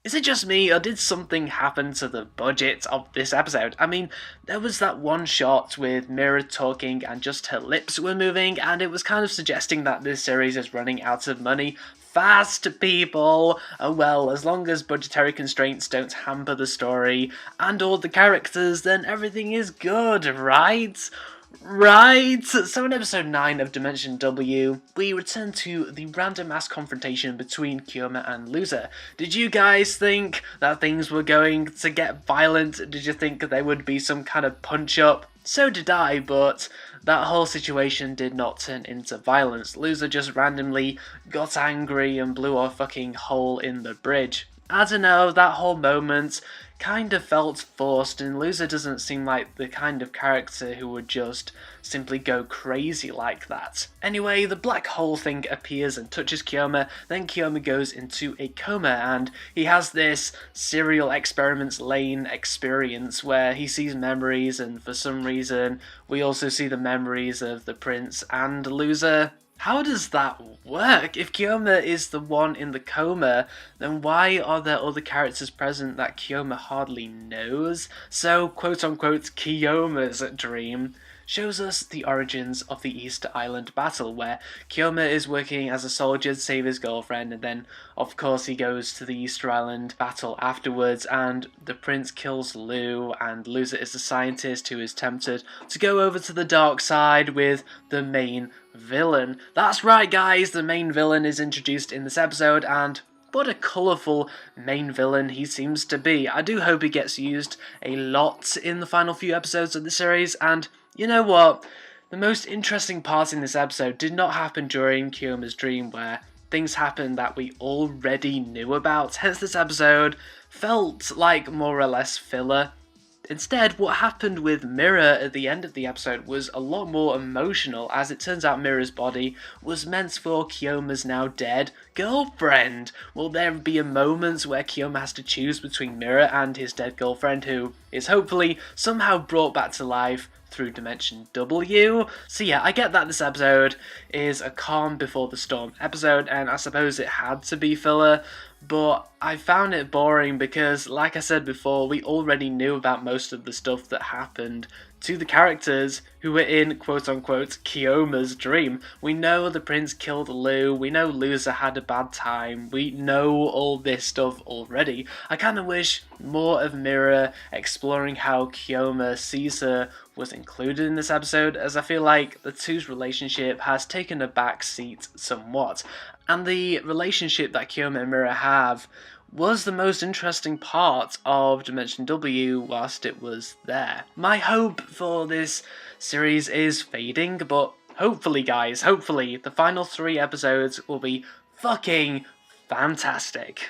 Is it just me, or did something happen to the budget of this episode? I mean, there was that one shot with Mira talking and just her lips were moving, and it was kind of suggesting that this series is running out of money fast, people! Well, as long as budgetary constraints don't hamper the story and all the characters, then everything is good, right? Right! So in episode 9 of Dimension W, we return to the random ass confrontation between Kiyoma and Loser. Did you guys think that things were going to get violent? Did you think there would be some kind of punch-up? So did I, but that whole situation did not turn into violence. Loser just randomly got angry and blew a fucking hole in the bridge. I don't know, that whole moment kind of felt forced, and Loser doesn't seem like the kind of character who would just simply go crazy like that. Anyway, the black hole thing appears and touches Kiyoma, then Kiyoma goes into a coma, and he has this serial experiments lane experience where he sees memories, and for some reason we also see the memories of the prince and Loser. How does that work? If Kiyoma is the one in the coma, then why are there other characters present that Kiyoma hardly knows? So, quote-unquote, Kiyoma's dream shows us the origins of the Easter Island battle, where Kiyoma is working as a soldier to save his girlfriend, and then, of course, he goes to the Easter Island battle afterwards, and the prince kills Lou, and Loser is the scientist who is tempted to go over to the dark side with the main villain. That's right, guys, the main villain is introduced in this episode, and what a colourful main villain he seems to be. I do hope he gets used a lot in the final few episodes of the series, and you know what? The most interesting part in this episode did not happen during Kiyoma's dream, where things happened that we already knew about, hence this episode felt like more or less filler. Instead, what happened with Mira at the end of the episode was a lot more emotional, as it turns out Mira's body was meant for Kiyoma's now dead girlfriend. Will there be a moment where Kiyoma has to choose between Mira and his dead girlfriend, who is hopefully somehow brought back to life through Dimension W? So yeah, I get that this episode is a calm before the storm episode, and I suppose it had to be filler, but I found it boring because, like I said before, we already knew about most of the stuff that happened to the characters who were in quote-unquote Kiyoma's dream. We know the prince killed Lou, we know Loser had a bad time, we know all this stuff already. I kind of wish more of Mira exploring how Kiyoma sees her was included in this episode, as I feel like the two's relationship has taken a back seat somewhat, and the relationship that Kiyoma and Mira have was the most interesting part of Dimension W whilst it was there. My hope for this series is fading, but hopefully, guys, hopefully the final 3 episodes will be fucking fantastic.